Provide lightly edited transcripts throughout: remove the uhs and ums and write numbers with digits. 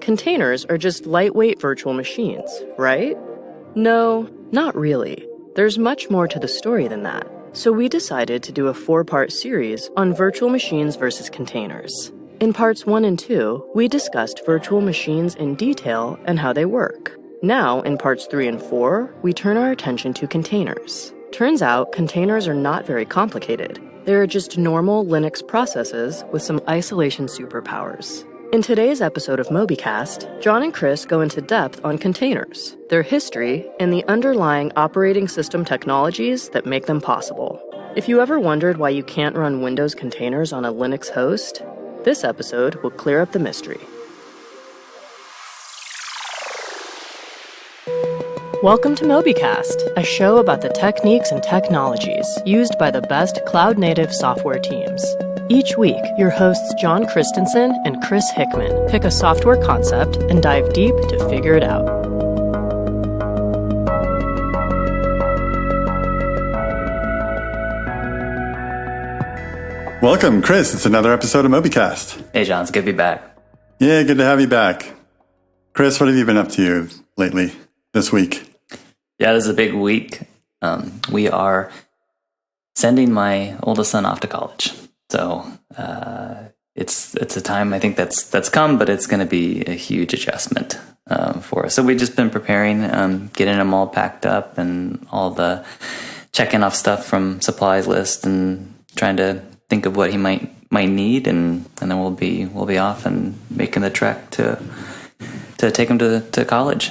containers are just lightweight virtual machines, right? No, not really. There's much more to the story than that. So we decided to do a 4-part series on virtual machines versus containers. In parts 1 and 2, we discussed virtual machines in detail and how they work. Now, in parts 3 and 4, we turn our attention to containers. Turns out, containers are not very complicated. They are just normal Linux processes with some isolation superpowers. In today's episode of Mobycast, Jon and Chris go into depth on containers, their history, and the underlying operating system technologies that make them possible. If you ever wondered why you can't run Windows containers on a Linux host, this episode will clear up the mystery. Welcome to Mobycast, a show about the techniques and technologies used by the best cloud-native software teams. Each week, your hosts Jon Christensen and Chris Hickman pick a software concept and dive deep to figure it out. Welcome, Chris. It's another episode of Mobycast. Hey, Jon. It's good to be back. Yeah, good to have you back. Chris, what have you been up to lately, this week? Yeah, this is a big week. We are sending my oldest son off to college. So it's a time I think that's come, but it's going to be a huge adjustment for us. So we've just been preparing, getting them all packed up and all the checking off stuff from supplies list and trying to think of what he might need, and then we'll be off and making the trek to take him to college.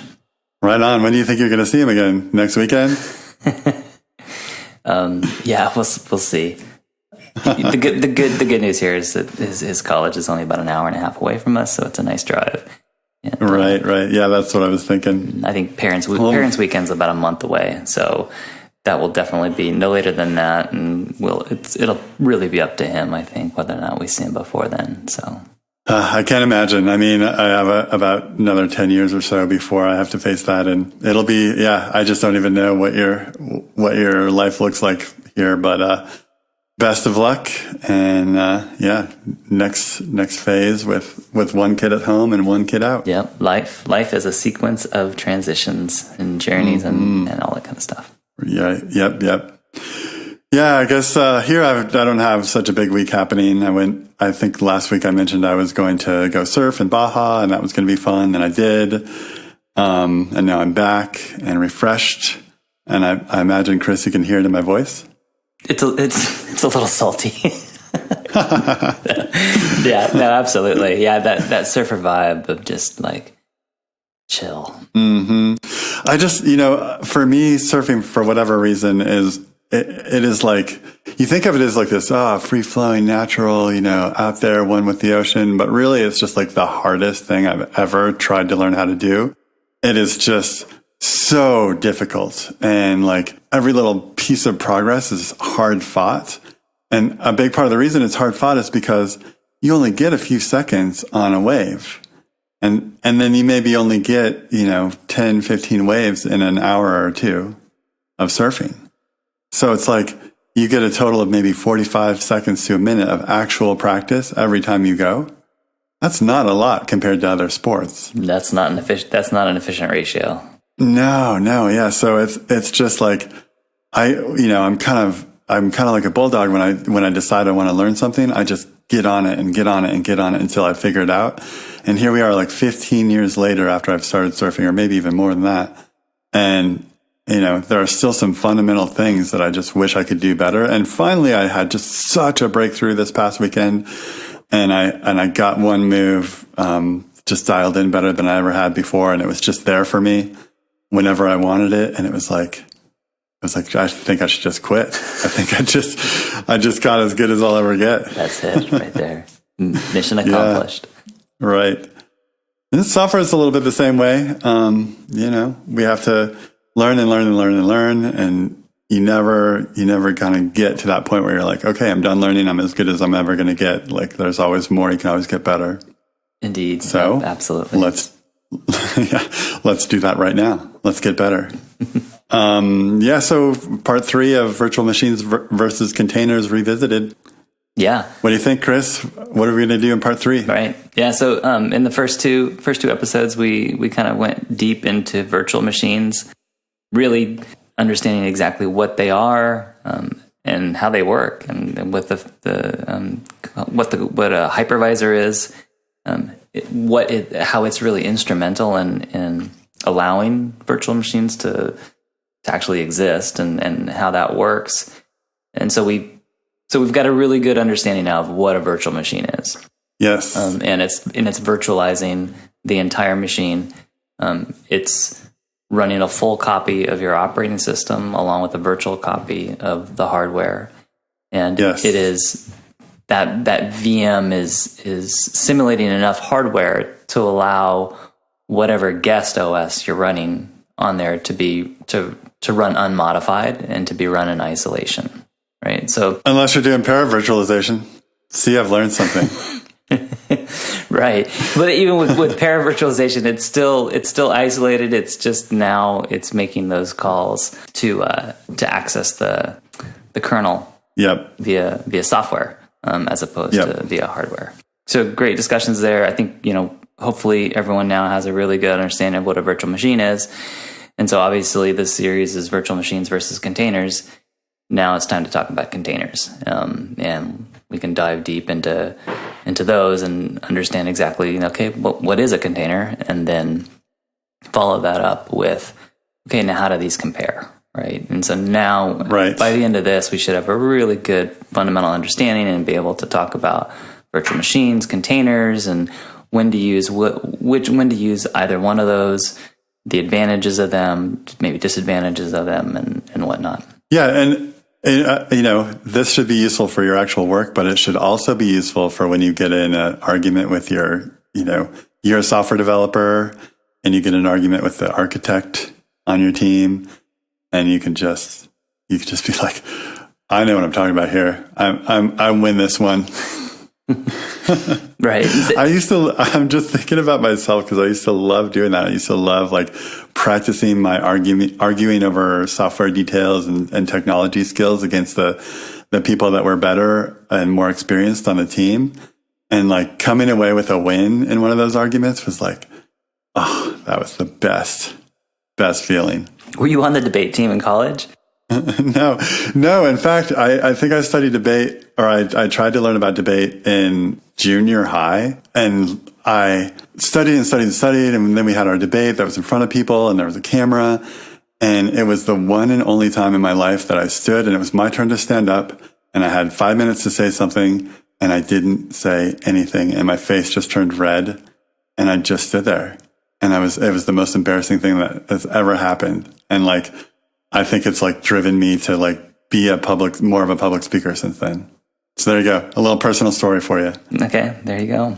Right on. When do you think you're going to see him again? Next weekend? Yeah, we'll see. The good news here is that his college is only about an hour and a half away from us, so it's a nice drive. And, right. Yeah, that's what I was thinking. I think parents' weekend's about a month away, so that will definitely be no later than that, and it'll really be up to him, I think, whether or not we see him before then. So I can't imagine. I mean, I have about another 10 years or so before I have to face that, and it'll be I just don't even know what your life looks like here, but best of luck, and next phase with one kid at home and one kid out. Yep, life is a sequence of transitions and journeys and all that kind of stuff. Yeah, yep. Yeah, I guess here I don't have such a big week happening. I think last week I mentioned I was going to go surf in Baja, and that was going to be fun, and I did. And now I'm back and refreshed, and I imagine, Chris, you can hear it in my voice. It's a little salty. Yeah, no, absolutely. Yeah, that surfer vibe of just like chill. Mm-hmm. I just, for me, surfing for whatever reason it is like, you think of it as like this, free flowing, natural, out there, one with the ocean. But really it's just like the hardest thing I've ever tried to learn how to do. It is just so difficult. And like every little piece of progress is hard fought. And a big part of the reason it's hard fought is because you only get a few seconds on a wave. And then you maybe only get, 10, 15 waves in an hour or two of surfing. So it's like you get a total of maybe 45 seconds to a minute of actual practice every time you go. That's not a lot compared to other sports. That's not an efficient ratio. No, yeah. So it's just like I'm kind of like a bulldog when I decide I want to learn something. I just get on it until I figure it out. And here we are, like 15 years later after I've started surfing, or maybe even more than that. And there are still some fundamental things that I just wish I could do better. And finally, I had just such a breakthrough this past weekend, and I got one move just dialed in better than I ever had before, and it was just there for me whenever I wanted it. And it was like I think I should just quit. I think I just got as good as I'll ever get. That's it, right there. Mission accomplished. Yeah, right. And software is a little bit the same way. We have to learn, and you never kind of get to that point where you're like, okay, I'm done learning. I'm as good as I'm ever going to get. Like, there's always more. You can always get better. Indeed. So absolutely. Let's do that right now. Let's get better. So part 3 of virtual machines versus containers revisited. Yeah. What do you think, Chris? What are we going to do in part 3? Right. Yeah. So in the first two episodes, we kind of went deep into virtual machines, really understanding exactly what they are and how they work, and what what a hypervisor is, how it's really instrumental in allowing virtual machines to actually exist, and how that works. And so we've got a really good understanding now of what a virtual machine is. Yes. And it's virtualizing the entire machine. It's running a full copy of your operating system along with a virtual copy of the hardware. And yes. It is that VM is simulating enough hardware to allow whatever guest OS you're running on there to run unmodified and to be run in isolation. Right. So unless you're doing para-virtualization. See, I've learned something. Right. But even with para-virtualization, it's still isolated. It's just now it's making those calls to access the kernel. Yep. via software as opposed to via hardware. So great discussions there. I think, hopefully everyone now has a really good understanding of what a virtual machine is. And so obviously this series is virtual machines versus containers. Now it's time to talk about containers. And we can dive deep into those and understand exactly, what is a container? And then follow that up with, okay, now how do these compare? Right. And so now by the end of this, we should have a really good fundamental understanding and be able to talk about virtual machines, containers, and when to use when to use either one of those, the advantages of them, maybe disadvantages of them, and whatnot. Yeah. And this should be useful for your actual work, but it should also be useful for when you get in an argument with you're a software developer and you get an argument with the architect on your team. And you can just be like, I know what I'm talking about here. I win this one. Right. I'm just thinking about myself because I used to love doing that. I used to love practicing my arguing over software details and technology skills against the people that were better and more experienced on the team. And coming away with a win in one of those arguments was that was the best feeling. Were you on the debate team in college? No. In fact, I think I studied debate, or I tried to learn about debate in junior high, and I studied, and then we had our debate that was in front of people, and there was a camera, and it was the one and only time in my life that I stood, and it was my turn to stand up, and I had 5 minutes to say something, and I didn't say anything, and my face just turned red, and I just stood there. And it was the most embarrassing thing that has ever happened. And I think it's driven me to be more of a public speaker since then. So there you go. A little personal story for you. Okay. There you go.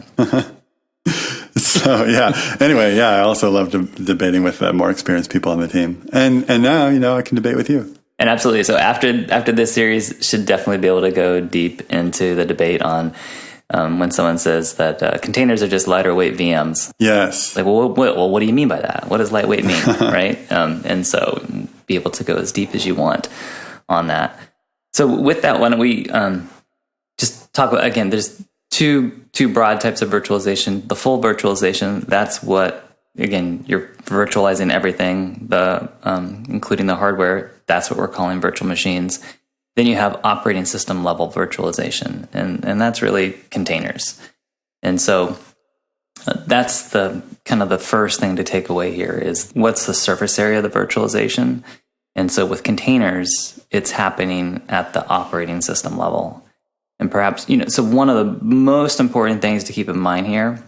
So yeah. Anyway, yeah, I also love debating with more experienced people on the team. And now, I can debate with you. And absolutely. So after this series, should definitely be able to go deep into the debate on when someone says that containers are just lighter weight VMs. Yes. What do you mean by that? What does lightweight mean? Right. And so be able to go as deep as you want on that. So with that, why don't we just talk about, again, there's two broad types of virtualization. The full virtualization, that's what, again, you're virtualizing everything, including the hardware. That's what we're calling virtual machines. Then you have operating system level virtualization, and that's really containers. And so that's the kind of the first thing to take away here is what's the surface area of the virtualization. And so with containers, it's happening at the operating system level. And perhaps, so one of the most important things to keep in mind here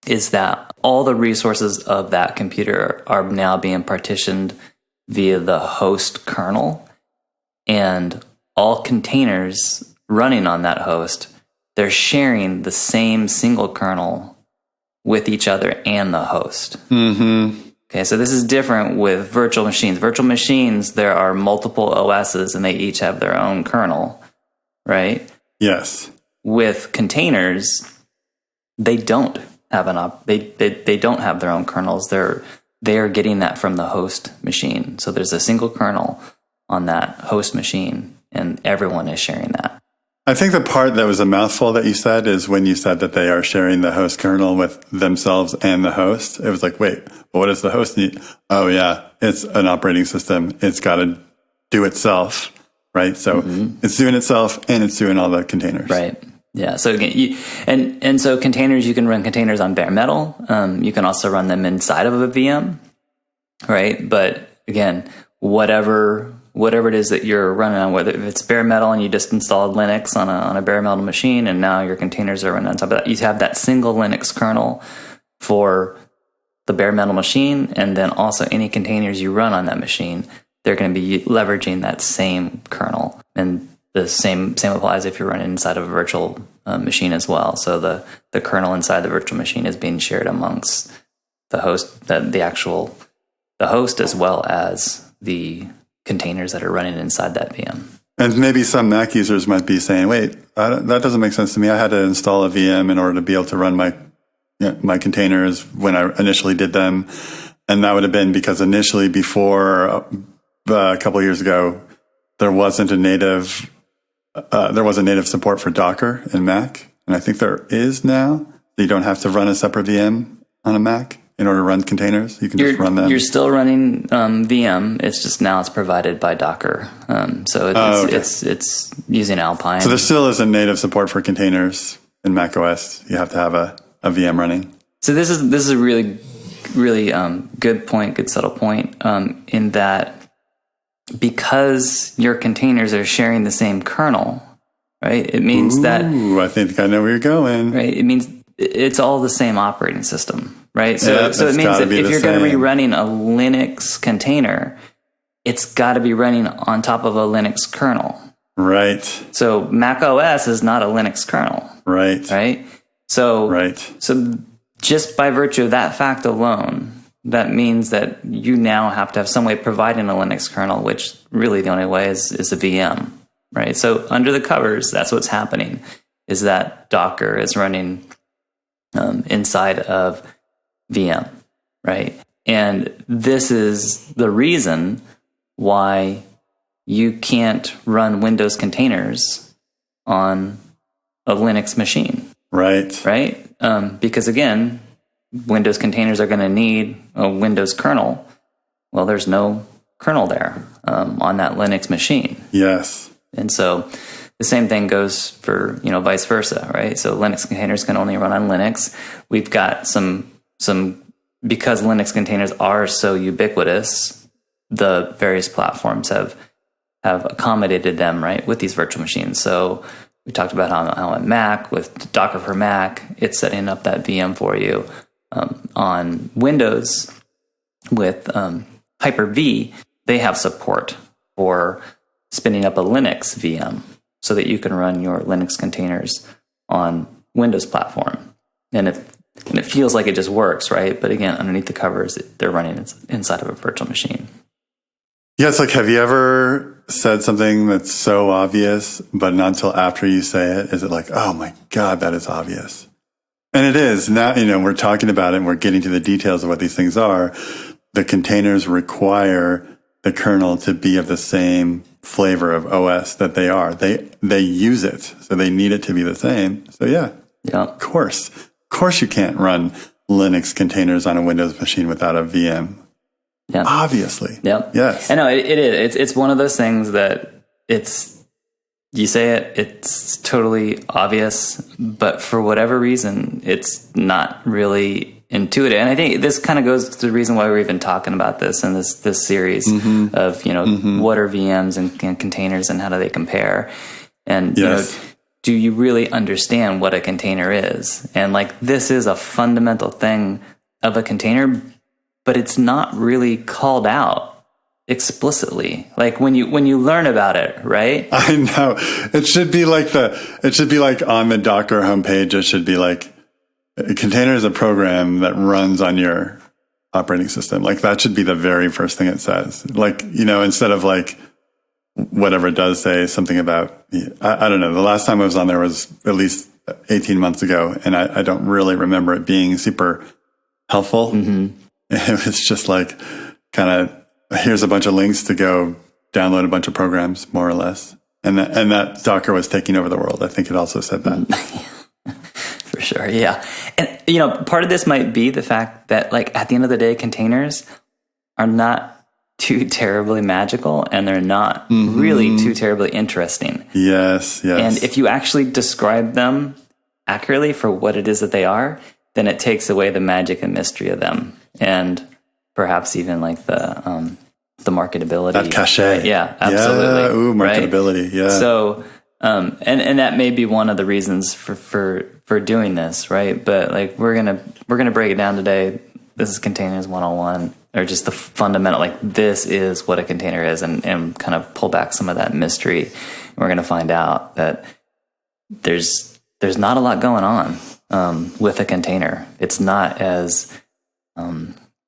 is that all the resources of that computer are now being partitioned via the host kernel. And all containers running on that host, they're sharing the same single kernel with each other and the host. Mm-hmm. Okay, so this is different with virtual machines. Virtual machines, there are multiple OSs and they each have their own kernel, right? Yes. With containers, they don't have they don't have their own kernels. They are getting that from the host machine. So there's a single kernel on that host machine, and everyone is sharing that. I think the part that was a mouthful that you said is when you said that they are sharing the host kernel with themselves and the host. It was like, wait, what does the host need? Oh yeah, it's an operating system. It's got to do itself, right? So it's doing itself and it's doing all the containers. Right. Yeah. So again, and so containers, you can run containers on bare metal. You can also run them inside of a VM, right? But again, whatever it is that you're running on, whether it's bare metal and you just installed Linux on a bare metal machine, and now your containers are running on top of that, you have that single Linux kernel for the bare metal machine, and then also any containers you run on that machine, they're going to be leveraging that same kernel. And the same applies if you're running inside of a virtual machine as well. So the kernel inside the virtual machine is being shared amongst the host, the host, as well as the containers that are running inside that VM. And maybe some Mac users might be saying, wait, that doesn't make sense to me. I had to install a VM in order to be able to run my containers when I initially did them. And that would have been because initially, before a couple of years ago, there wasn't native support for Docker in Mac. And I think there is now. You don't have to run a separate VM on a Mac in order to run containers. You can just run them. You're still running VM. It's just now it's provided by Docker. So it's using Alpine. So there still isn't native support for containers in Mac OS. You have to have a VM running. So this is a really, really good point, good subtle point, in that because your containers are sharing the same kernel, right? It means that... I think I know where you're going. Right. It means it's all the same operating system, right? So it means that if you're going to be running a Linux container, it's got to be running on top of a Linux kernel. Right. So Mac OS is not a Linux kernel. Right. Right? So just by virtue of that fact alone, that means that you now have to have some way of providing a Linux kernel, which really the only way is a VM, right? So under the covers, that's what's happening, is that Docker is running inside of VM, right? And this is the reason why you can't run Windows containers on a Linux machine. Right. Right? Because again, Windows containers are going to need a Windows kernel. Well, there's no kernel there on that Linux machine. Yes. And so the same thing goes for, vice versa, right? So Linux containers can only run on Linux. We've got some because Linux containers are so ubiquitous, the various platforms have accommodated them, right, with these virtual machines. So we talked about how on Mac, with Docker for Mac, it's setting up that VM for you. On Windows, with Hyper-V, they have support for spinning up a Linux VM so that you can run your Linux containers on Windows platform. And it feels like it just works, right? But again, underneath the covers, they're running inside of a virtual machine. Yeah, it's like, have you ever said something that's so obvious, but not until after you say it, is it like, oh my God, that is obvious? And it is. Now, we're talking about it and we're getting to the details of what these things are. The containers require the kernel to be of the same flavor of OS that they are. They use it, so they need it to be the same. So yeah, of course. Of course you can't run Linux containers on a Windows machine without a VM. Yeah. Obviously. Yep. Yes. I know it is. It's one of those things that you say it's totally obvious, but for whatever reason, it's not really intuitive. And I think this kind of goes to the reason why we're even talking about this in this series of, what are VMs and containers and how do they compare? And, do you really understand what a container is? And this is a fundamental thing of a container, but it's not really called out explicitly, when you learn about it, right? I know. It should be like on the Docker homepage, it should be like, a container is a program that runs on your operating system. That should be the very first thing it says. Instead of whatever it does say, something about, I don't know. The last time I was on there was at least 18 months ago, and I don't really remember it being super helpful. Mm-hmm. It was just kind of, here's a bunch of links to go download a bunch of programs, more or less. And that Docker was taking over the world. I think it also said that. For sure, yeah. And, part of this might be the fact that, like, at the end of the day, containers are not too terribly magical, and they're not really too terribly interesting. Yes. And if you actually describe them accurately for what it is that they are, then it takes away the magic and mystery of them, and perhaps even like the marketability. That cachet. Yeah, absolutely. Yeah, marketability. Right? Yeah. So, and that may be one of the reasons for doing this, right? But like we're gonna break it down today. This is Containers 101, or just the fundamental, like this is what a container is, and kind of pull back some of that mystery. And we're gonna find out that there's not a lot going on with a container. It's not as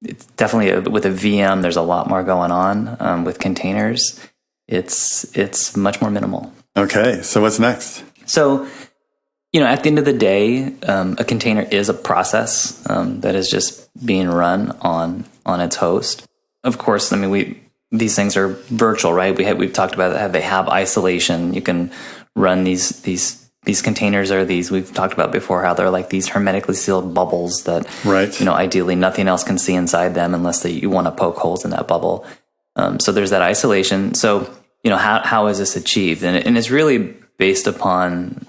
it's definitely with a VM. There's a lot more going on. With containers, it's much more minimal. Okay, so what's next? So, at the end of the day, a container is a process that is just being run on its host. Of course, I mean these things are virtual, right? We've talked about how they have isolation. You can run these containers are these, we've talked about before, how they're like these hermetically sealed bubbles that, right. Ideally nothing else can see inside them unless you want to poke holes in that bubble. So there's that isolation. So, how is this achieved? And it's really based upon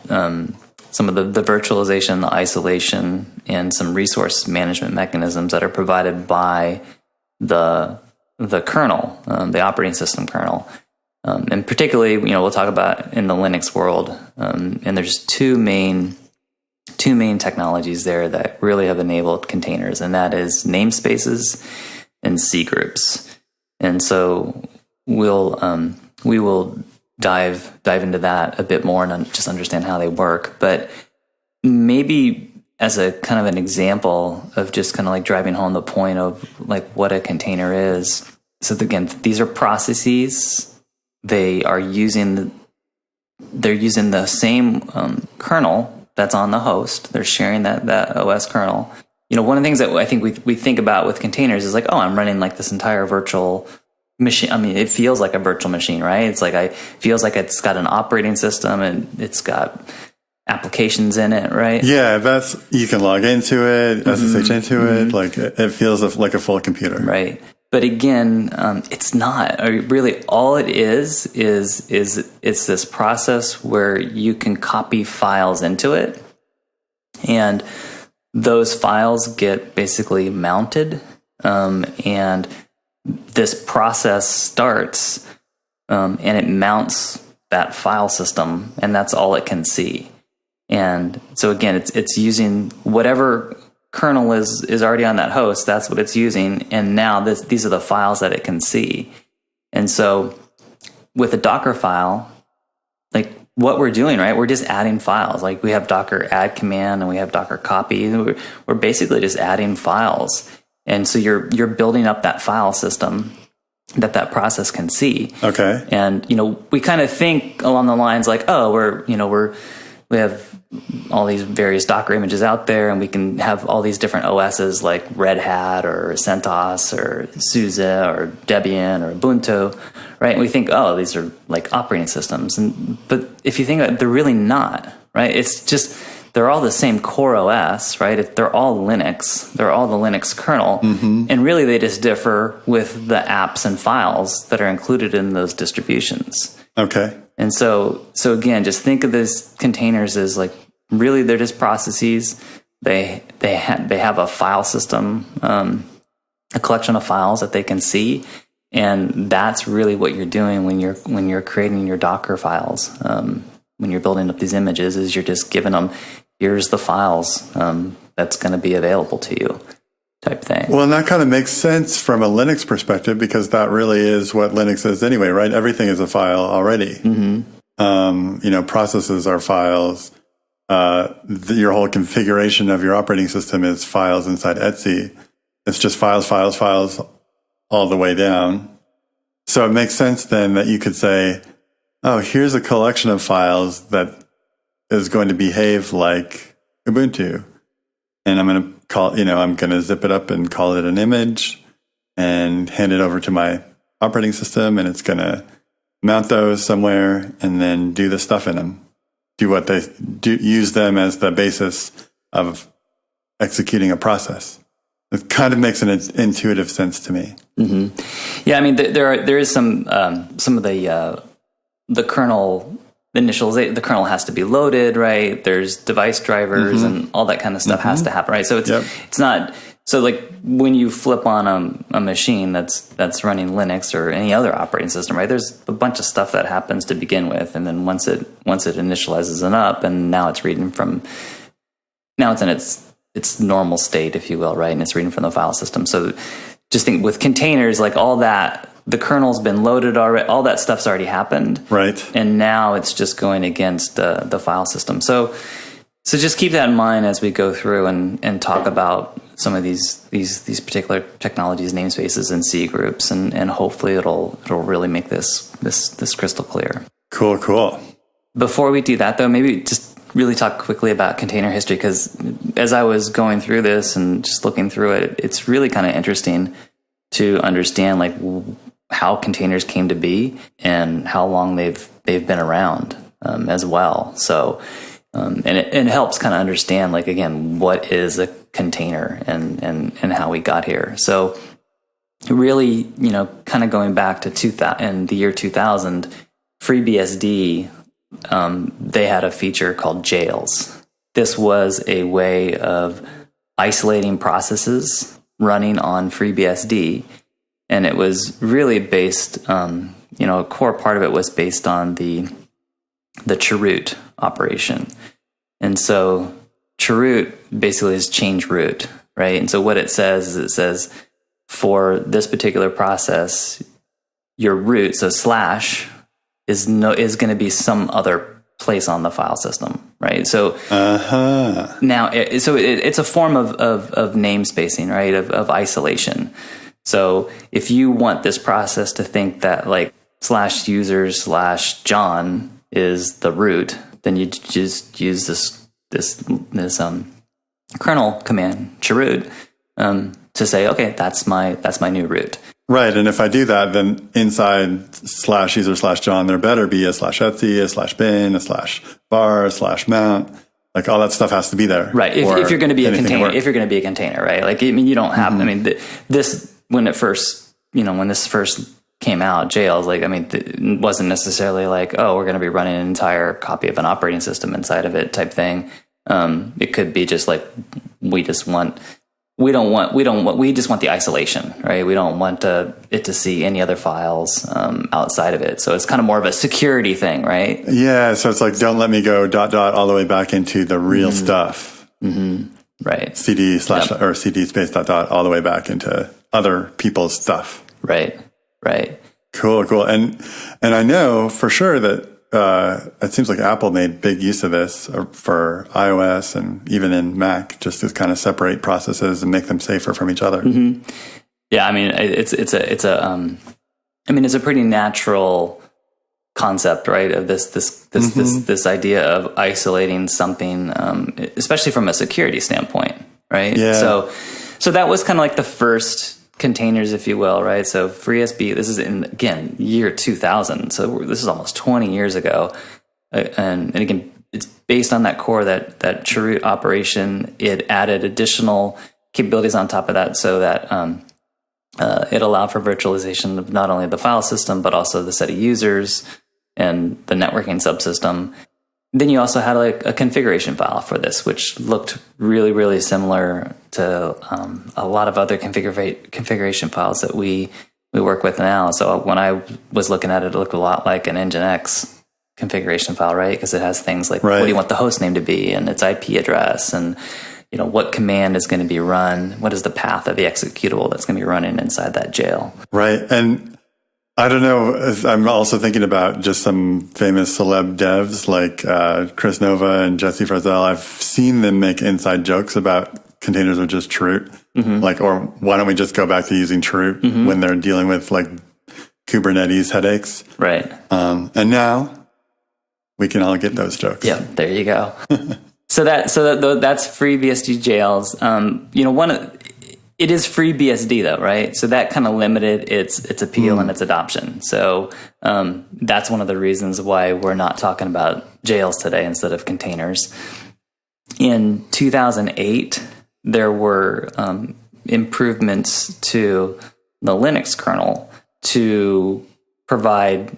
some of the virtualization, the isolation, and some resource management mechanisms that are provided by the kernel, the operating system kernel. And particularly, we'll talk about in the Linux world, and there's two main technologies there that really have enabled containers, and that is namespaces and C groups. And so we will dive into that a bit more and just understand how they work. But maybe as a kind of an example of just kind of like driving home the point of like what a container is. So again, these are processes. They're using the same kernel that's on the host. They're sharing that OS kernel. One of the things that I think we think about with containers is like, oh, I'm running like this entire virtual machine. I mean, it feels like a virtual machine, right? It's like feels like it's got an operating system and it's got applications in it, right? Yeah, you can log into it, SSH into it. Like it feels like a full computer, right? But again, it's not. Really, all it is it's this process where you can copy files into it, and those files get basically mounted, and this process starts, and it mounts that file system, and that's all it can see. And so again, it's using whatever kernel is already on that host. That's what it's using, and now these are the files that it can see. And so with a Docker file, like what we're doing, right, we're just adding files. Like we have Docker add command and we have Docker copy. We're basically just adding files, and so you're building up that file system that process can see. Okay. And we kind of think along the lines like, oh, we have all these various Docker images out there, and we can have all these different OSs like Red Hat or CentOS or SUSE or Debian or Ubuntu, right? And we think, oh, these are like operating systems. But if you think about it, they're really not, right? It's just, they're all the same core OS, right? They're all Linux. They're all the Linux kernel. And really they just differ with the apps and files that are included in those distributions. Okay. And so again, just think of these containers as like, really they're just processes. They have a file system, a collection of files that they can see, and that's really what you're doing when you're creating your Docker files. When you're building up these images, is you're just giving them, here's the files that's going to be available to you, type thing. Well, and that kind of makes sense from a Linux perspective, because that really is what Linux is anyway, right? Everything is a file already. Processes are files. Your whole configuration of your operating system is files inside Etsy. It's just files all the way down. So it makes sense then that you could say, oh, here's a collection of files that is going to behave like Ubuntu. And I'm going to I'm going to zip it up and call it an image and hand it over to my operating system, and it's going to mount those somewhere, and then do the stuff in them. Do what they do, use them as the basis of executing a process. It kind of makes an intuitive sense to me. Mm-hmm. Yeah, I mean, there is some of the kernel initialization. The kernel has to be loaded, right? There's device drivers and all that kind of stuff has to happen, right? So it's not so like when you flip on a machine that's running Linux or any other operating system, right? There's a bunch of stuff that happens to begin with, and then once it initializes it up, and now it's reading from now it's in its normal state, if you will, right? And it's reading from the file system. So just think with containers, like all that, the kernel's been loaded already, all that stuff's already happened. Right. And now it's just going against the file system. So just keep that in mind as we go through and talk about some of these particular technologies, namespaces and C groups, and hopefully it'll really make this crystal clear. Cool. Before we do that though, maybe just really talk quickly about container history, because as I was going through this and just looking through it, it's really kind of interesting to understand like how containers came to be and how long they've been around as well. So and it helps kind of understand like, again, what is a container and how we got here. So really, kind of going back to in the year 2000, FreeBSD, they had a feature called jails. This was a way of isolating processes running on FreeBSD, and it was really based, a core part of it was based on the chroot operation. And so chroot basically is change root, right? And so what it says is for this particular process, your root, so / is going to be some other place on the file system, right? So now, it's a form of namespacing, right? Of isolation. So if you want this process to think that like /user /Jon is the root, then you just use this kernel command chroot to say, okay, that's my new root. Right, and if I do that, then inside /user /Jon, there better be a /etc, a /bin, a /var, a /mount. Like all that stuff has to be there. Right. If you're going to be a container, right? Like, I mean, you don't have. I mean, this when this first came out, jails. Like, I mean, it wasn't necessarily like, oh, we're going to be running an entire copy of an operating system inside of it type thing. It could be just like we just want the isolation, right? We don't want it to see any other files outside of it. So it's kind of more of a security thing, right? Yeah. So it's like, don't let me go ... all the way back into the real stuff. Mm-hmm. Right. CD / or CD space ... all the way back into other people's stuff. Right. Cool. And I know for sure that it seems like Apple made big use of this for iOS and even in Mac, just to kind of separate processes and make them safer from each other. Mm-hmm. Yeah, I mean, it's a pretty natural concept, right? Of this idea of isolating something, especially from a security standpoint, right? Yeah. So that was kind of like the first containers, if you will, right? So FreeBSD, this is in, again, year 2000. So this is almost 20 years ago. And again, it's based on that core, that chroot operation. It added additional capabilities on top of that so that it allowed for virtualization of not only the file system, but also the set of users and the networking subsystem. Then you also had like a configuration file for this, which looked really, really similar to a lot of other configuration files that we work with now. So when I was looking at it, it looked a lot like an Nginx configuration file, right? Because it has things like what do you want the host name to be and its IP address, and what command is going to be run, what is the path of the executable that's going to be running inside that jail. Right. And I don't know. I'm also thinking about just some famous celeb devs like Chris Nova and Jesse Frizzell. I've seen them make inside jokes about containers are just chroot. Mm-hmm. Like, or why don't we just go back to using chroot when they're dealing with like Kubernetes headaches? Right. And now we can all get those jokes. Yeah, there you go. So that's FreeBSD jails. It is FreeBSD though, right? So that kind of limited its appeal and its adoption. So that's one of the reasons why we're not talking about jails today instead of containers. In 2008, there were improvements to the Linux kernel to provide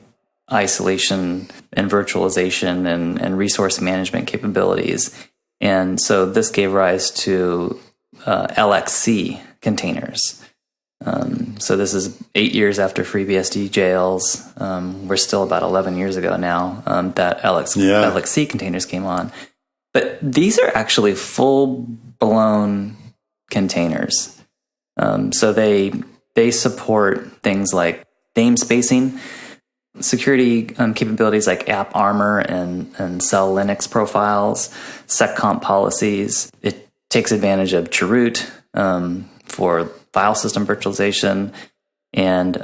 isolation and virtualization and resource management capabilities. And so this gave rise to LXC containers. So this is 8 years after FreeBSD jails. We're still about 11 years ago now that LXC containers came on. But these are actually full-blown containers. So they support things like namespacing, security capabilities like AppArmor and Cell Linux profiles, seccomp policies. It takes advantage of Chroot for file system virtualization, and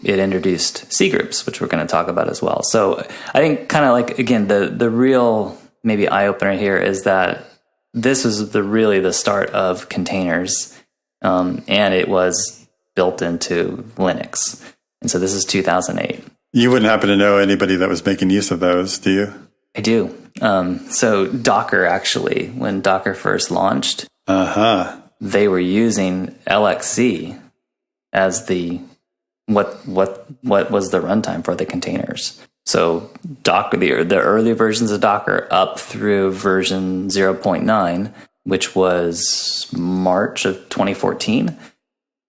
it introduced C groups, which we're going to talk about as well. So I think kind of like, again, the real maybe eye-opener here is that this was really the start of containers, and it was built into Linux. And so this is 2008. You wouldn't happen to know anybody that was making use of those, do you? I do. So Docker, actually, when Docker first launched, they were using LXC as what was the runtime for the containers. So Docker, the early versions of Docker up through version 0.9, which was March of 2014,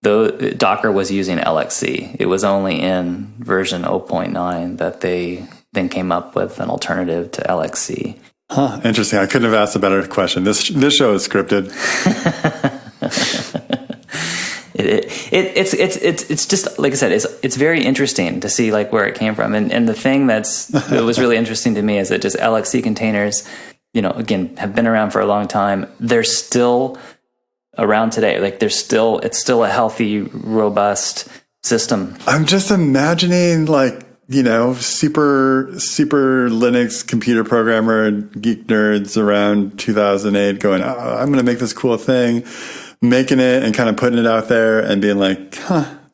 though Docker was using LXC. It was only in version 0.9 that they then came up with an alternative to LXC. Huh, interesting. I couldn't have asked a better question. This show is scripted. It's just, like I said, it's very interesting to see like where it came from. And the thing that was really interesting to me is that just LXC containers, again, have been around for a long time. They're still around today. Like it's still a healthy, robust system. I'm just imagining like, super Linux computer programmer geek nerds around 2008 going, I'm going to make this cool thing, making it and kind of putting it out there and being like,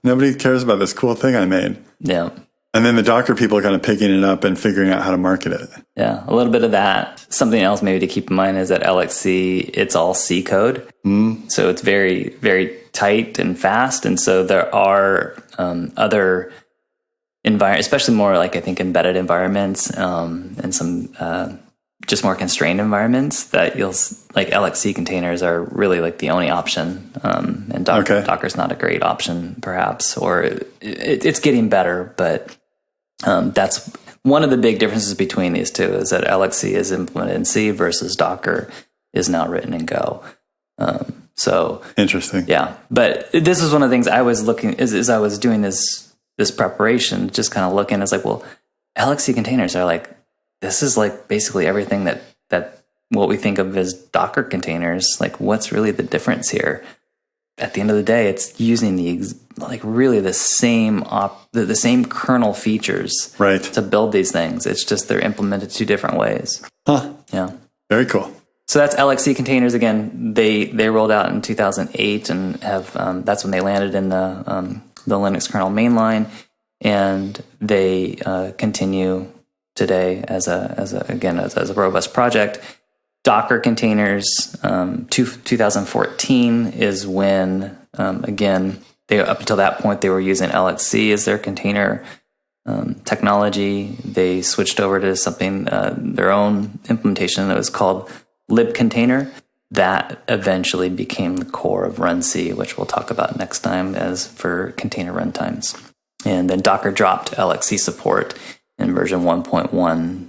nobody cares about this cool thing I made. Yeah. And then the Docker people are kind of picking it up and figuring out how to market it. Yeah, a little bit of that. Something else maybe to keep in mind is that LXC, it's all C code. So it's very, very tight and fast. And so there are other environments, especially more like I think embedded environments and some just more constrained environments that like LXC containers are really like the only option. And Docker's not a great option perhaps, or it's getting better, but that's one of the big differences between these two is that LXC is implemented in C versus Docker is now written in Go. So interesting. Yeah. But this is one of the things I was looking as I was doing this preparation, just kind of looking, it's like, well, LXC containers are like, this is like basically everything that what we think of as Docker containers. Like, what's really the difference here? At the end of the day, it's using the same the same kernel features to build these things. It's just they're implemented two different ways. Huh. Yeah. Very cool. So that's LXC containers. Again, they rolled out in 2008 and have that's when they landed in the Linux kernel mainline, and they continue today as a robust project. Docker containers, 2014 is when, again, up until that point, they were using LXC as their container technology. They switched over to something, their own implementation that was called libcontainer. That eventually became the core of runC, which we'll talk about next time as for container runtimes. And then Docker dropped LXC support in version 1.10.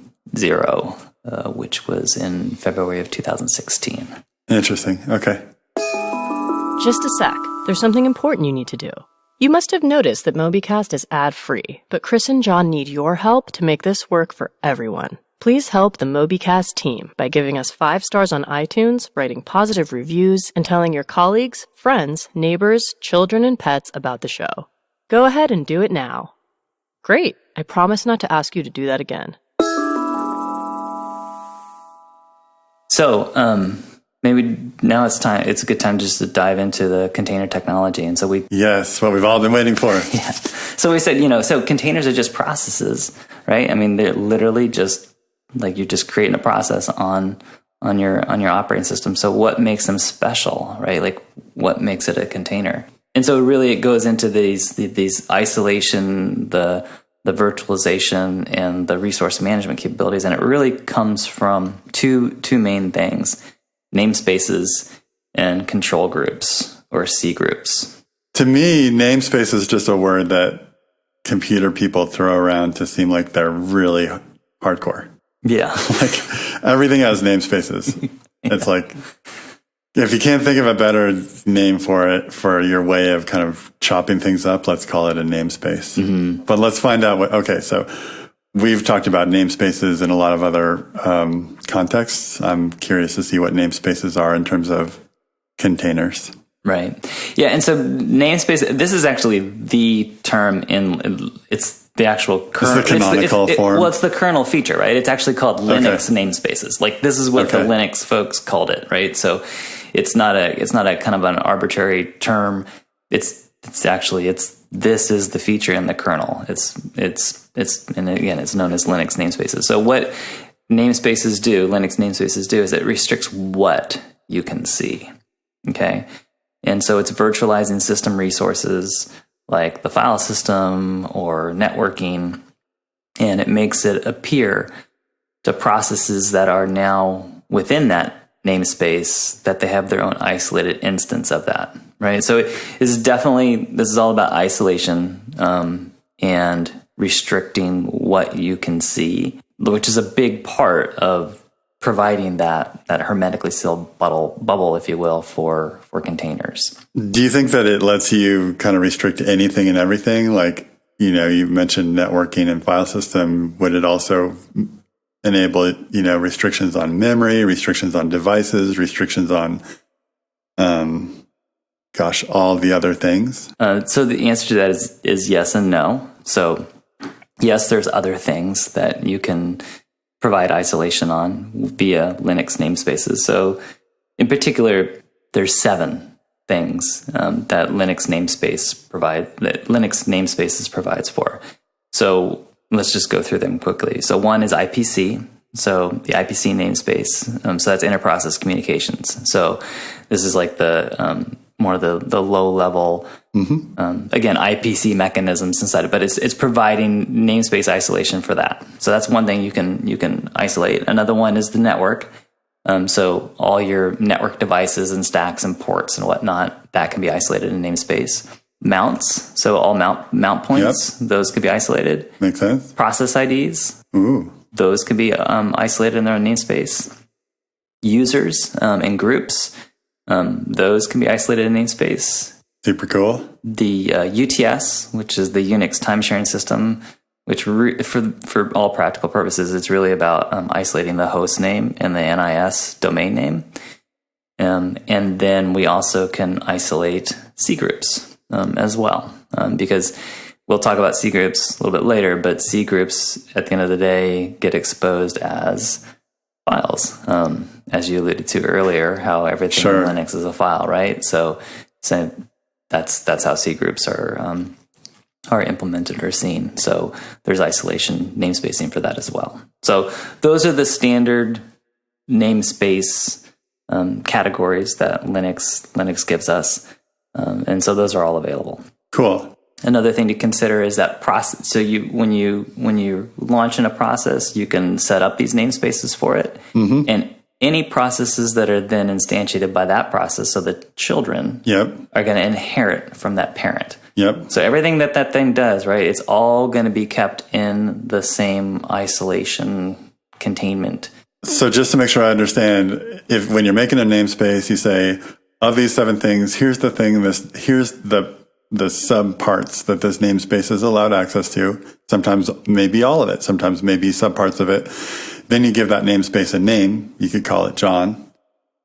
Which was in February of 2016. Interesting. Okay. Just a sec. There's something important you need to do. You must have noticed that Mobycast is ad-free, but Chris and Jon need your help to make this work for everyone. Please help the Mobycast team by giving us 5 stars on iTunes, writing positive reviews, and telling your colleagues, friends, neighbors, children, and pets about the show. Go ahead and do it now. Great. I promise not to ask you to do that again. So, So maybe now it's a good time just to dive into the container technology. And so yes, what we've all been waiting for. Yeah. So we said, so containers are just processes, right? I mean, they're literally just like you're just creating a process on your operating system. So what makes them special, right? Like what makes it a container? And so really it goes into these isolation, the virtualization and the resource management capabilities. And it really comes from two main things: namespaces and control groups, or C groups. To me, namespace is just a word that computer people throw around to seem like they're really hardcore. Yeah. Like everything has namespaces. Yeah. It's like, if you can't think of a better name for it, for your way of kind of chopping things up, let's call it a namespace. Mm-hmm. But let's find out so we've talked about namespaces in a lot of other contexts. I'm curious to see what namespaces are in terms of containers. Right. Yeah. And so namespace, this is actually the term it's the actual kernel. It's the canonical form. Well, it's the kernel feature, right? It's actually called Linux namespaces. Like this is what the Linux folks called it, right? So it's not a kind of an arbitrary term. This is the feature in the kernel. And again, it's known as Linux namespaces. So what Linux namespaces do is it restricts what you can see. Okay. And so it's virtualizing system resources like the file system or networking, and it makes it appear to processes that are now within that namespace that they have their own isolated instance of that, right? So this is all about isolation and restricting what you can see, which is a big part of providing that hermetically sealed bubble, if you will, for containers. Do you think that it lets you kind of restrict anything and everything? Like, you mentioned networking and file system. Would it also enable, restrictions on memory, restrictions on devices, restrictions on, all the other things? So the answer to that is yes and no. So yes, there's other things that you can provide isolation on via Linux namespaces. So in particular, there's 7 things that Linux namespaces provides for. So let's just go through them quickly. So one is IPC. So the IPC namespace. So that's inter-process communications. So this is like the more the low level, again, IPC mechanisms inside it, but it's providing namespace isolation for that. So that's one thing you can isolate. Another one is the network. So all your network devices and stacks and ports and whatnot, that can be isolated in namespace. Mounts, so all mount points, those could be isolated. Makes sense. Process IDs, those could be isolated in their own namespace. Users and groups, those can be isolated in namespace. Super cool. The UTS, which is the Unix time sharing system, which for all practical purposes, it's really about isolating the host name and the NIS domain name. And then we also can isolate C groups as well, because we'll talk about C groups a little bit later, but C groups at the end of the day get exposed as files, as you alluded to earlier, how everything in Linux is a file, right? So that's how C groups are implemented or seen. So there's isolation namespacing for that as well. So those are the standard namespace categories that Linux gives us, and so those are all available. Cool. Another thing to consider is that process. So when you launch in a process, you can set up these namespaces for it, and any processes that are then instantiated by that process, so the children are going to inherit from that parent. Yep. So everything that thing does, right, it's all going to be kept in the same isolation containment. So just to make sure I understand, if when you're making a namespace, you say, of these 7 things, here's the thing, here's the sub parts that this namespace is allowed access to. Sometimes maybe all of it, sometimes maybe subparts of it. Then you give that namespace a name. You could call it John.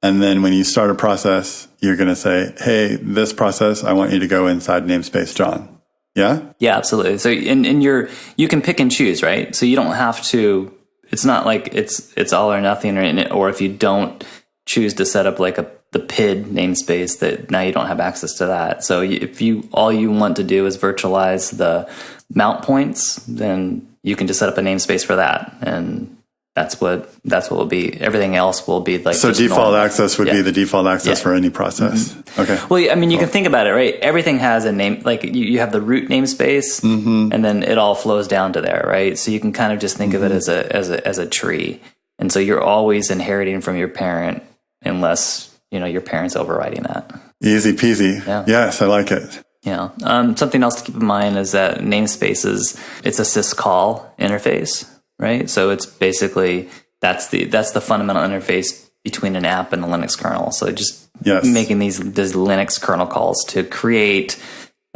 And then when you start a process, you're going to say, hey, this process, I want you to go inside namespace John. Yeah? Yeah, absolutely. So and you can pick and choose, right? So you don't have to, it's not like it's all or nothing, or if you don't choose to set up like the PID namespace, that now you don't have access to that. So if all you want to do is virtualize the mount points, then you can just set up a namespace for that, and that's what will be. Everything else will be like, so default normal access would be the default access for any process. Mm-hmm. Okay. Well, I mean, you can think about it, right? Everything has a name. Like you have the root namespace, and then it all flows down to there, right? So you can kind of just think of it as a tree, and so you're always inheriting from your parent, unless your parent's overriding that. Easy peasy. Yeah. Yes, I like it. Yeah. Something else to keep in mind is that namespaces, it's a syscall interface, right? So it's basically that's the fundamental interface between an app and the Linux kernel. So just making these Linux kernel calls to create,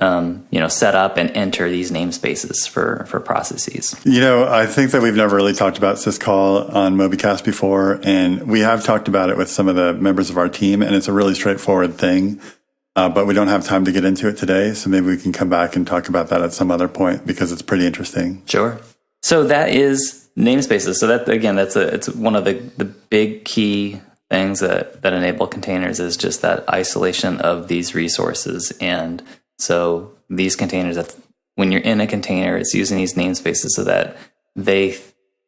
set up and enter these namespaces for processes. I think that we've never really talked about syscall on Mobycast before, and we have talked about it with some of the members of our team, and it's a really straightforward thing. But we don't have time to get into it today, so maybe we can come back and talk about that at some other point, because it's pretty interesting. Sure. So that is namespaces. So that, again, it's one of the big key things that enable containers, is just that isolation of these resources. And so these containers, when you're in a container, it's using these namespaces so that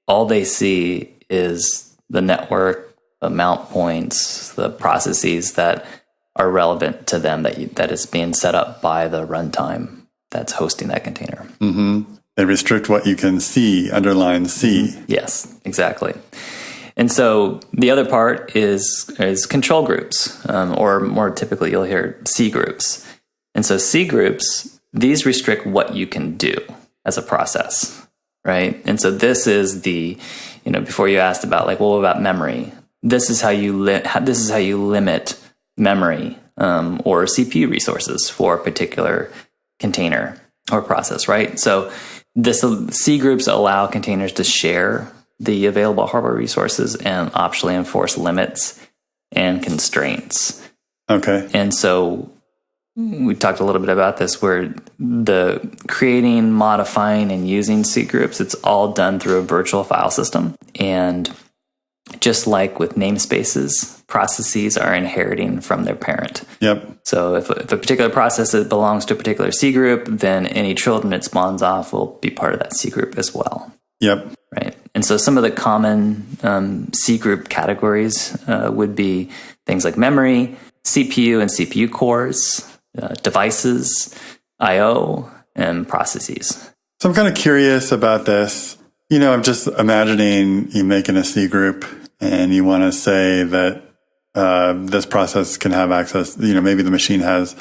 all they see is the network, the mount points, the processes that are relevant to them, that is being set up by the runtime that's hosting that container. Mm-hmm. They restrict what you can see, underline C. Yes, exactly. And so the other part is control groups, or more typically you'll hear C groups. And so C groups, these restrict what you can do as a process, right? And so this is before you asked about what about memory? This is how you limit memory or CPU resources for a particular container or process, right? So C groups allow containers to share the available hardware resources and optionally enforce limits and constraints. Okay. And so we talked a little bit about this, where the creating, modifying, and using C groups, it's all done through a virtual file system. And just like with namespaces, processes are inheriting from their parent. Yep. So if a particular process that belongs to a particular C group, then any children it spawns off will be part of that C group as well. Yep. Right. And so some of the common C group categories would be things like memory, CPU and CPU cores, devices, I/O, and processes. So I'm kind of curious about this. I'm just imagining you making a C group, and you want to say that this process can have access. Maybe the machine has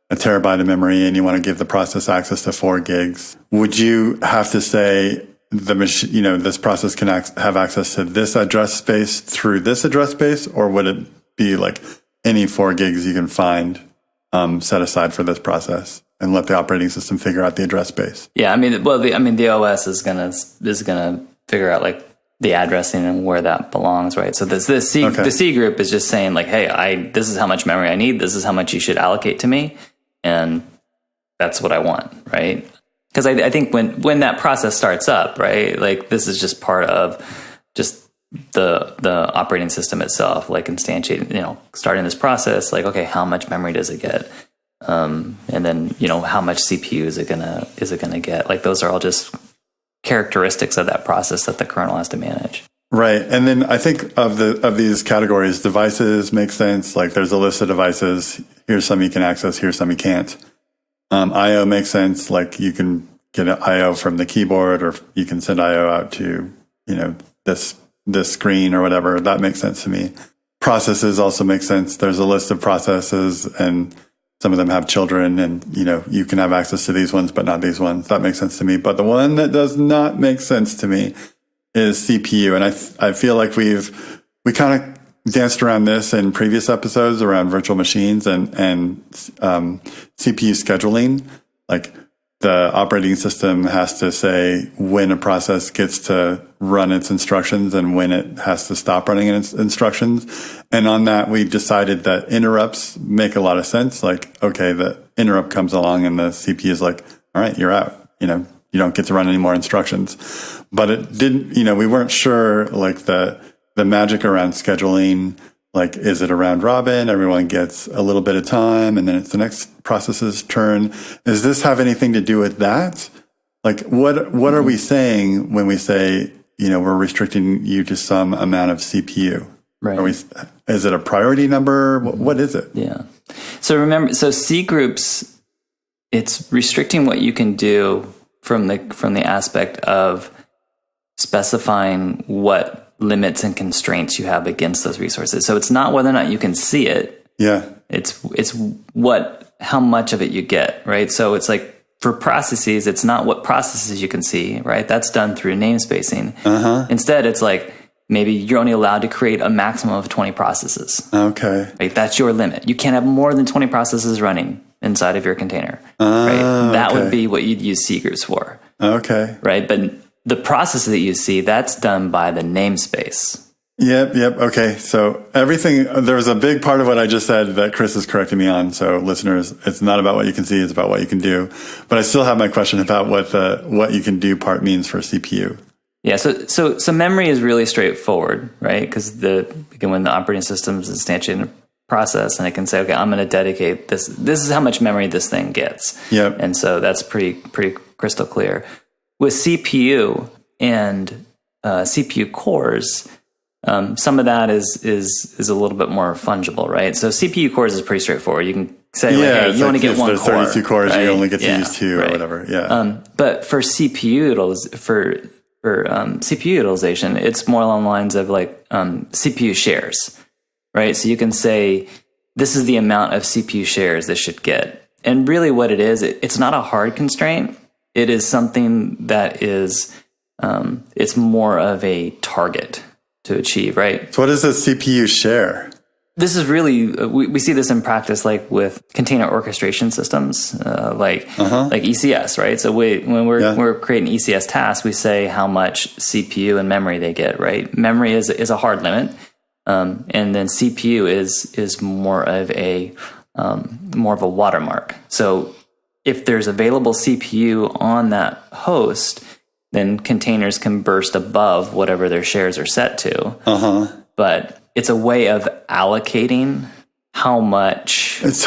a terabyte of memory, and you want to give the process access to 4 gigs. Would you have to say the machine, this process can have access to this address space through this address space, or would it be like any 4 gigs you can find set aside for this process, and let the operating system figure out the address space? Yeah, the OS is gonna figure out the addressing and where that belongs, right? So the C group is just saying hey, this is how much memory I need. This is how much you should allocate to me, and that's what I want, right? Because I think when that process starts up, right, this is just part of just the operating system itself, instantiating, starting this process, okay, how much memory does it get? And then, how much CPU is it gonna get? Those are all just characteristics of that process that the kernel has to manage. Right. And then I think of these categories, devices make sense. There's a list of devices. Here's some you can access. Here's some you can't. I/O makes sense. You can get an I/O from the keyboard, or you can send I/O out to, this screen or whatever. That makes sense to me. Processes also make sense. There's a list of processes, and some of them have children, and, you can have access to these ones, but not these ones. That makes sense to me. But the one that does not make sense to me is CPU. And I feel like we kind of danced around this in previous episodes around virtual machines and CPU scheduling. The operating system has to say when a process gets to run its instructions and when it has to stop running its instructions. And on that, we decided that interrupts make a lot of sense. Okay, the interrupt comes along and the CPU is all right, you're out. You don't get to run any more instructions. But it didn't, we weren't sure the magic around scheduling, Like, is it a round robin? Everyone gets a little bit of time and then it's the next process's turn. Does this have anything to do with that? Like, what are we saying when we say, we're restricting you to some amount of CPU? Right. Is it a priority number? What is it? Yeah. So remember, C groups, it's restricting what you can do from the aspect of specifying what limits and constraints you have against those resources. So it's not whether or not you can see it. Yeah. It's how much of it you get, right? So it's like for processes, it's not what processes you can see, right? That's done through namespacing. Uh-huh. Instead, it's like maybe you're only allowed to create a maximum of 20 processes. Okay. Right? That's your limit. You can't have more than 20 processes running inside of your container. Right? That would be what you'd use C groups for. Okay. Right? But the process that you see, that's done by the namespace. Yep. Okay. So there was a big part of what I just said that Chris is correcting me on. So listeners, it's not about what you can see, it's about what you can do. But I still have my question about what you can do part means for CPU. Yeah. So memory is really straightforward, right? Because when the operating system is instantiating a process and it can say, okay, I'm going to dedicate this. This is how much memory this thing gets. Yep. And so that's pretty crystal clear. With CPU and CPU cores, some of that is a little bit more fungible, right? So CPU cores is pretty straightforute. You can say, hey, you only get one core. There's 32 cores, right? you only get to use 2 or whatever. Yeah. But for CPU CPU utilization, it's more along the lines of like CPU shares, right? So you can say, this is the amount of CPU shares this should get. And really what it is, it's not a hard constraint. It is something that is, it's more of a target to achieve, right? So what is a CPU share? This is really, we see this in practice, like with container orchestration systems, like ECS, right? So when we're creating ECS tasks, we say how much CPU and memory they get, right? Memory is a hard limit, and then CPU is more of a watermark. So if there's available CPU on that host, then containers can burst above whatever their shares are set to. But it's a way of allocating how much. This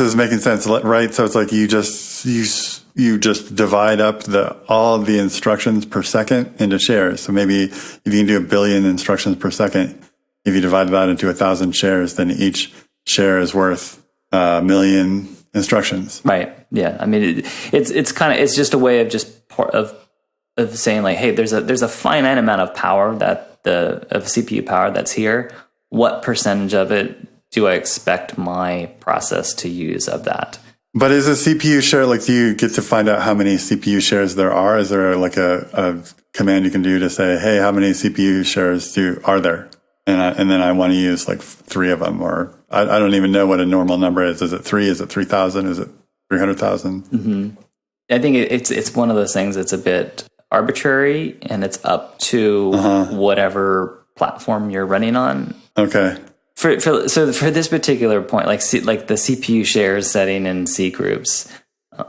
is making sense, right? So it's like you just divide up all of the instructions per second into shares. So maybe if you can do 1 billion instructions per second, if you divide that into 1,000 shares, then each share is worth 1 million instructions. Right. Yeah. I mean, it's just a way of saying like, hey, there's a finite amount of power of CPU power that's here. What percentage of it do I expect my process to use of that? But is a CPU share, like, do you get to find out how many CPU shares there are? Is there like a command you can do to say, hey, how many CPU shares are there? And then I want to use like 3 of them, or I don't even know what a normal number is. Is it 3? Is it 3,000? Is it 300,000? Mm-hmm. I think it's one of those things that's a bit arbitrary, and it's up to whatever platform you're running on. Okay. So for this particular point, like the CPU shares setting in C groups,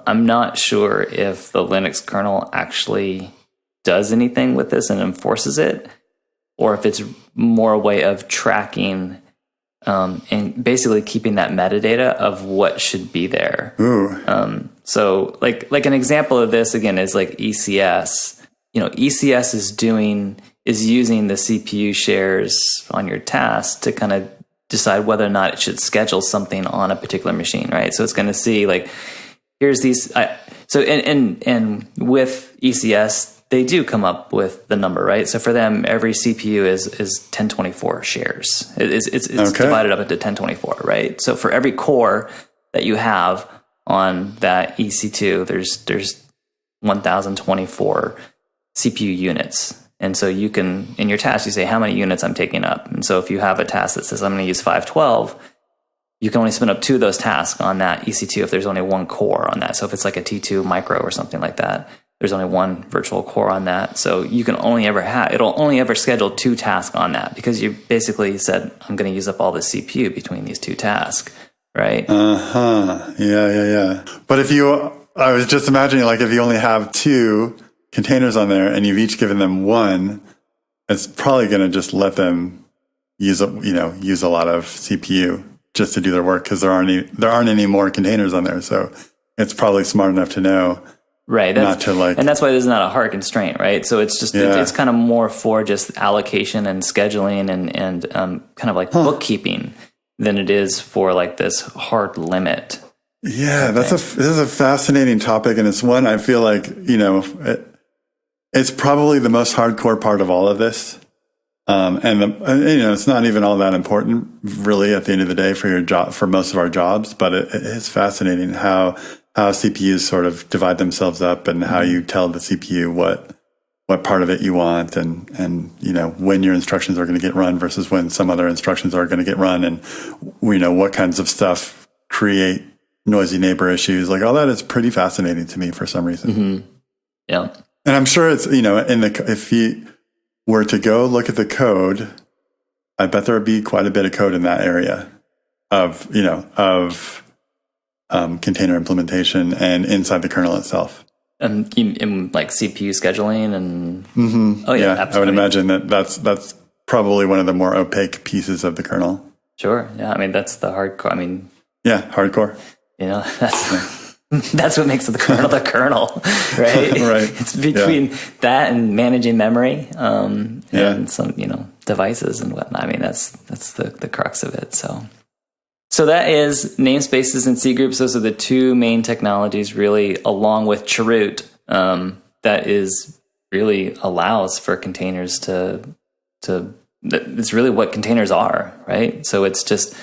I'm not sure if the Linux kernel actually does anything with this and enforces it, or if it's more a way of tracking and basically keeping that metadata of what should be there. Ooh. So like an example of this again is like ECS. ECS is using the CPU shares on your task to kind of decide whether or not it should schedule something on a particular machine, right? So it's going to see like, here's these. And with ECS, they do come up with the number, right? So for them, every CPU is 1024 shares. It's divided up into 1024, right? So for every core that you have on that EC2, there's 1024 CPU units. And so you can, in your task, you say how many units I'm taking up. And so if you have a task that says I'm going to use 512, you can only spin up 2 of those tasks on that EC2 if there's only 1 core on that. So if it's like a T2 micro or something like that, there's only 1 virtual core on that. So you can only it'll only ever schedule 2 tasks on that, because you basically said, I'm going to use up all the CPU between these 2 tasks, right? Yeah. But I was just imagining, like, if you only have 2 containers on there and you've each given them 1, it's probably going to just let them use a lot of CPU just to do their work, because there aren't any more containers on there. So it's probably smart enough to know. Right. Not to and that's why there's not a hard constraint, right? So it's just, it's kind of more for just allocation and scheduling and kind of like bookkeeping than it is for like this hard limit. Yeah, this is a fascinating topic. And it's one I feel like, it's probably the most hardcore part of all of this. It's not even all that important really at the end of the day for your job, for most of our jobs, but it is fascinating how CPUs sort of divide themselves up, and how you tell the CPU what part of it you want, and when your instructions are going to get run versus when some other instructions are going to get run, and what kinds of stuff create noisy neighbor issues. Like, all that is pretty fascinating to me for some reason. Mm-hmm. Yeah. And I'm sure it's, if you were to go look at the code, I bet there would be quite a bit of code in that area of container implementation and inside the kernel itself. In like CPU scheduling and mm-hmm. Oh yeah, absolutely. I would imagine that's probably one of the more opaque pieces of the kernel. Sure. Yeah. I mean, that's the hardcore. Hardcore. That's what makes the kernel, right? Right. It's between that and managing memory, and some, devices and whatnot. I mean, that's the crux of it. So that is namespaces and C groups. Those are the two main technologies, really, along with Chroot, that is really allows for containers to. It's really what containers are, right? So it's just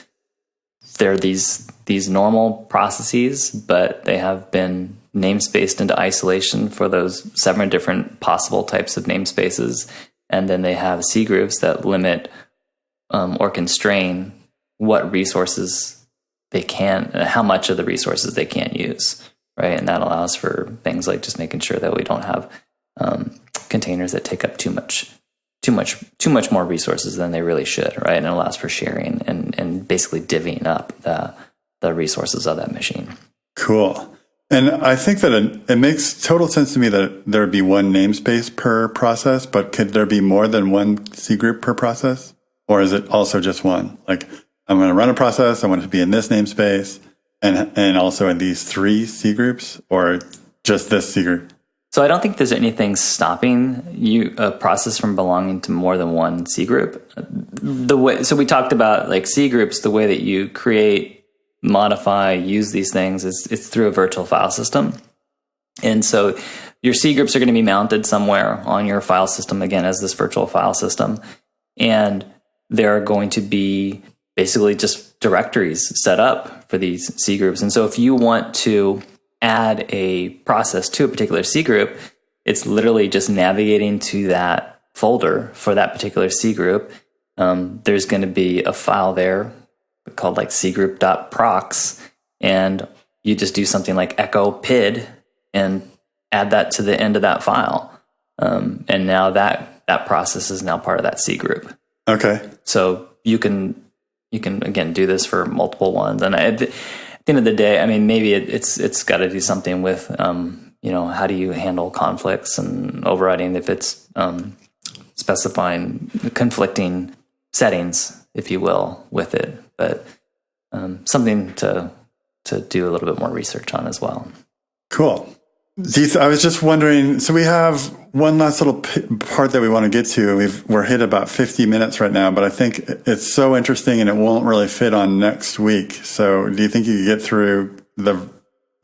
they're these normal processes, but they have been namespaced into isolation for those 7 different possible types of namespaces, and then they have C groups that limit or constrain what resources they can, how much of the resources they can use, right? And that allows for things like just making sure that we don't have containers that take up too much more resources than they really should, right? And it allows for sharing and basically divvying up the resources of that machine. Cool. And I think that it makes total sense to me that there would be one namespace per process, but could there be more than one C group per process? Or is it also just one? Like, I'm going to run a process, I want it to be in this namespace and also in these 3 C groups, or just this C group? So I don't think there's anything stopping a process from belonging to more than one C group. So we talked about like C groups, the way that you create, modify, use these things it's through a virtual file system. And so your C groups are going to be mounted somewhere on your file system, again, as this virtual file system. And there are going to be basically just directories set up for these C groups. And so if you want to add a process to a particular C group, it's literally just navigating to that folder for that particular C group. There's going to be a file there called like cgroup.procs, and you just do something like echo pid and add that to the end of that file. And now that process is now part of that C group. Okay. So you can again do this for multiple ones. And at the end of the day, I mean, maybe it's got to do something with, how do you handle conflicts and overriding if it's specifying conflicting settings, if you will, with it. But something to do a little bit more research on as well. Cool. I was just wondering, so we have one last little part that we want to get to. We're hit about 50 minutes right now, but I think it's so interesting and it won't really fit on next week. So do you think you could get through the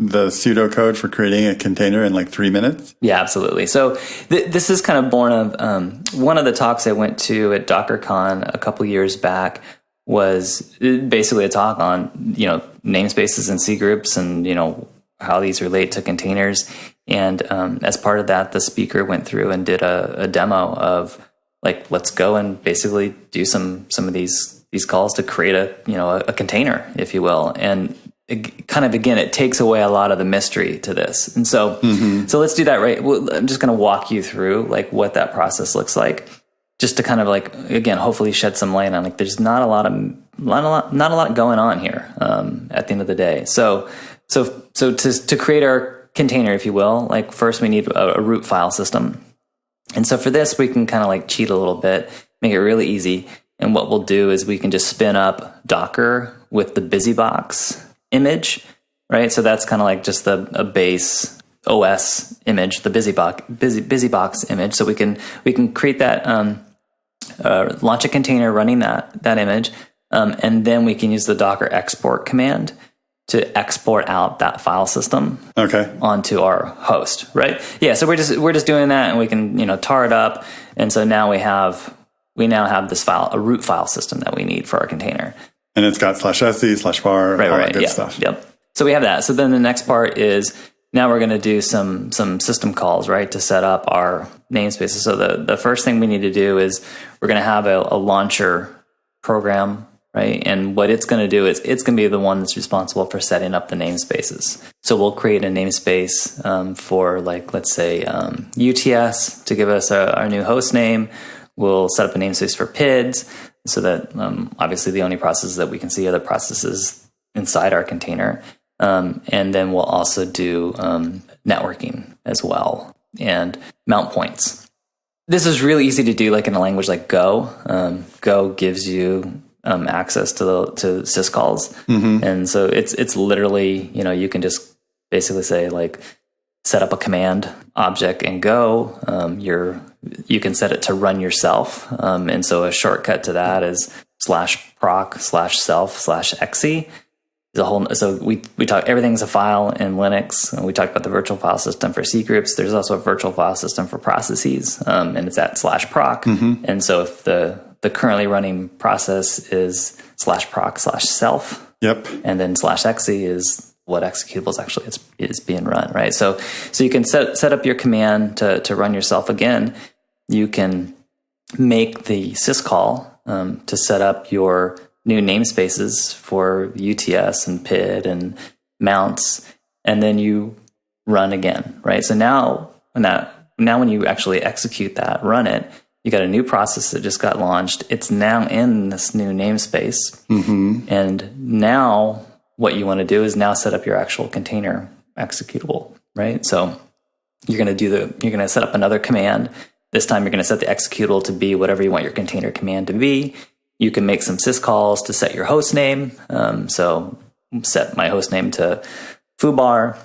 pseudocode for creating a container in like 3 minutes? Yeah, absolutely. So this is kind of born of one of the talks I went to at DockerCon a couple years back was basically a talk on, namespaces and C groups and, how these relate to containers. And as part of that, the speaker went through and did a demo of like, let's go and basically do some of these calls to create a container, if you will. And it kind of, again, it takes away a lot of the mystery to this. And so, so let's do that, right? Well, I'm just going to walk you through like what that process looks like, just to kind of like, again, hopefully shed some light on like, there's not a lot going on here at the end of the day. So to create our container, if you will, like first we need a root file system. And so for this, we can kind of like cheat a little bit, make it really easy. And what we'll do is we can just spin up Docker with the BusyBox image, right? So that's kind of like just a base OS image, the BusyBox image. So we can create that, launch a container running that image, and then we can use the Docker export command to export out that file system onto our host, right? Yeah, so we're just doing that, and we can tar it up, and so now we now have this file, a root file system that we need for our container. And it's got /sc/var, all that good stuff. Yep. So we have that. So then the next part is now we're going to do some system calls, right, to set up our namespaces. So the first thing we need to do is we're going to have a launcher program, right? And what it's going to do is it's going to be the one that's responsible for setting up the namespaces. So we'll create a namespace for, like, let's say UTS to give us our new host name. We'll set up a namespace for PIDs so that obviously the only processes that we can see are the processes inside our container. And then we'll also do networking as well and mount points. This is really easy to do, like in a language like Go. Go gives you access to syscalls. And so it's literally, you can just basically say, like, set up a command object in Go. You can set it to run yourself. And so a shortcut to that is /proc/self/exe. So we talk, everything's a file in Linux. And we talked about the virtual file system for C groups. There's also a virtual file system for processes, and it's at /proc. And so if the currently running process is /proc/self, and then /exe is what executables actually is being run, right? So you can set up your command to run yourself again. You can make the syscall to set up your new namespaces for UTS and PID and mounts, and then you run again, right? So now when you actually execute that, run it, you got a new process that just got launched. It's now in this new namespace, and now what you want to do is now set up your actual container executable, right? So you're going to set up another command. This time you're going to set the executable to be whatever you want your container command to be. You can make some syscalls to set your host name. So set my host name to foobar.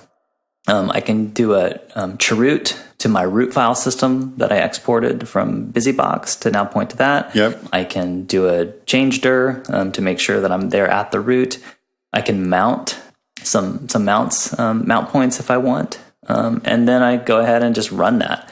I can do a chroot to my root file system that I exported from BusyBox to now point to that. I can do a change dir to make sure that I'm there at the root. I can mount some mounts, mount points if I want. And then I go ahead and just run that.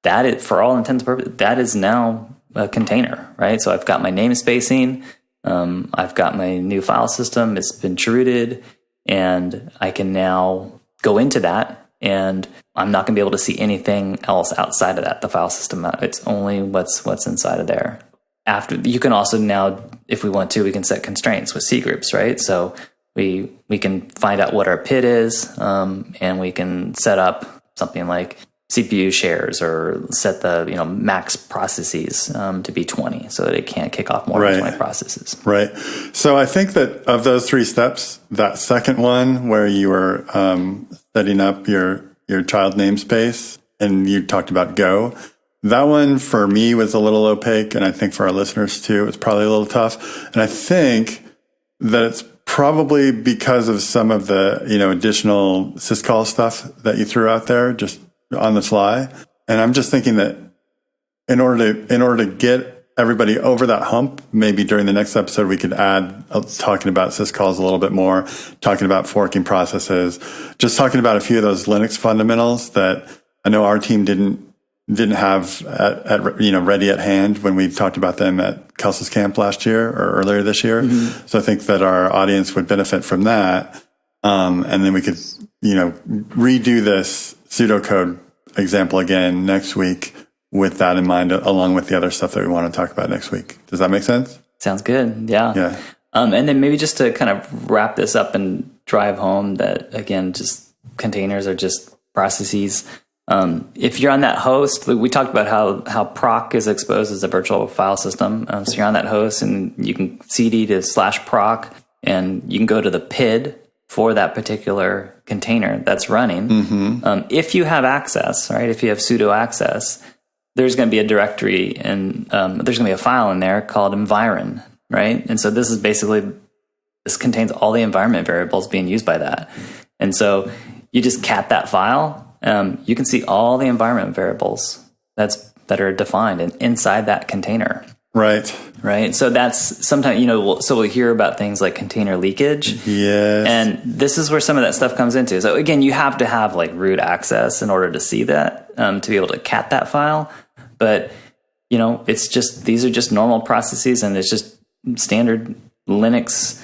That is, for all intents and purposes, that is now a container, right? So I've got my namespacing, I've got my new file system, it's been chrooted, and I can now go into that, and I'm not going to be able to see anything else outside of that, the file system. It's only what's inside of there. After, you can also now, if we want to, we can set constraints with C groups, right? So we can find out what our PID is, and we can set up something like CPU shares, or set the max processes to be 20, so that it can't kick off more than 20 processes. Right. So I think that of those three steps, that second one where you were setting up your child namespace and you talked about Go, that one for me was a little opaque, and I think for our listeners too, it's probably a little tough. And I think that it's probably because of some of the additional syscall stuff that you threw out there just on the fly. And I'm just thinking that in order to get everybody over that hump, maybe during the next episode we could add talking about syscalls a little bit more, talking about forking processes, just talking about a few of those Linux fundamentals that I know our team didn't have at ready at hand when we talked about them at Kelsey's camp last year or earlier this year. So I think that our audience would benefit from that. And then we could redo this pseudocode example again next week with that in mind, along with the other stuff that we want to talk about next week. Does that make sense? Sounds good. Yeah. And then maybe just to kind of wrap this up and drive home that, again, just containers are just processes. If you're on that host, we talked about how proc is exposed as a virtual file system. So you're on that host, and you can cd to /proc, and you can go to the PID for that particular container that's running. If you have access, right? If you have sudo access, there's going to be a directory and there's going to be a file in there called environ, right? And so this contains all the environment variables being used by that. And so you just cat that file. You can see all the environment variables that are defined inside that container. Right. Right. So that's sometimes, we'll hear about things like container leakage. Yes. And this is where some of that stuff comes into. So again, you have to have like root access in order to see that, to be able to cat that file. But, these are just normal processes, and it's just standard Linux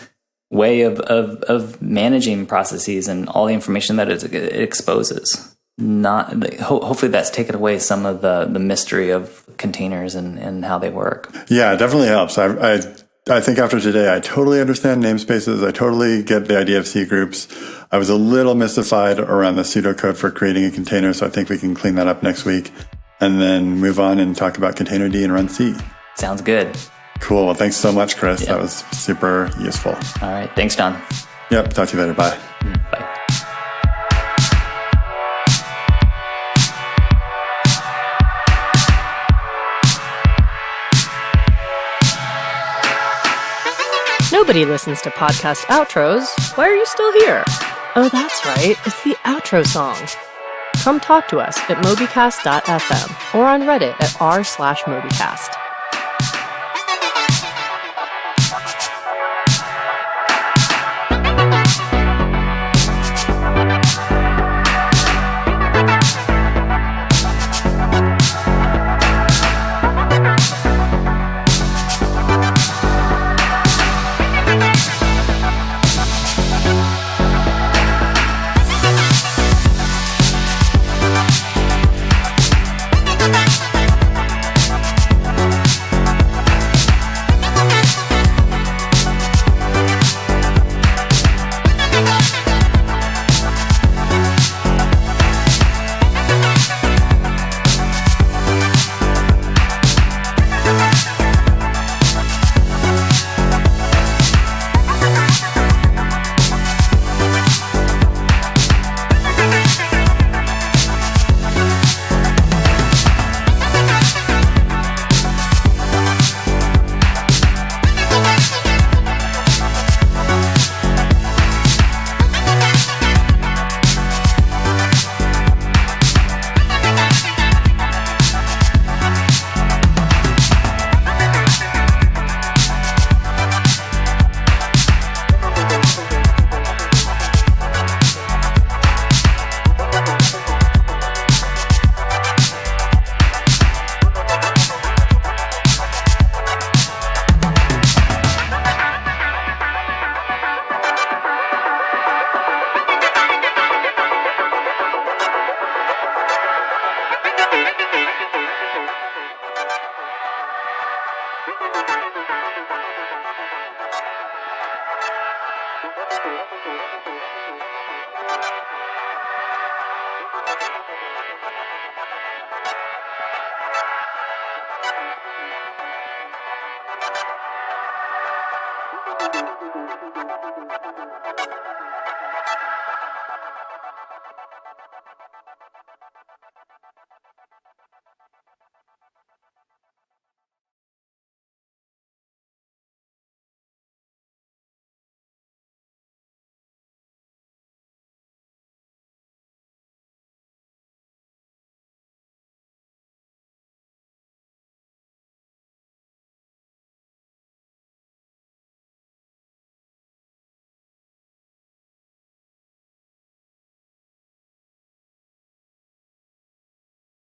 way of managing processes and all the information that it exposes. Hopefully that's taken away some of the mystery of containers and how they work. Yeah, it definitely helps. I think after today, I totally understand namespaces. I totally get the idea of C groups. I was a little mystified around the pseudocode for creating a container, so I think we can clean that up next week and then move on and talk about containerd and run C. Sounds good. Cool. Well, thanks so much, Chris. Yep. That was super useful. All right. Thanks, Jon. Yep. Talk to you later. Bye. Bye. Nobody listens to podcast outros. Why are you still here? Oh, that's right. It's the outro song. Come talk to us at mobycast.fm or on Reddit at r/mobycast.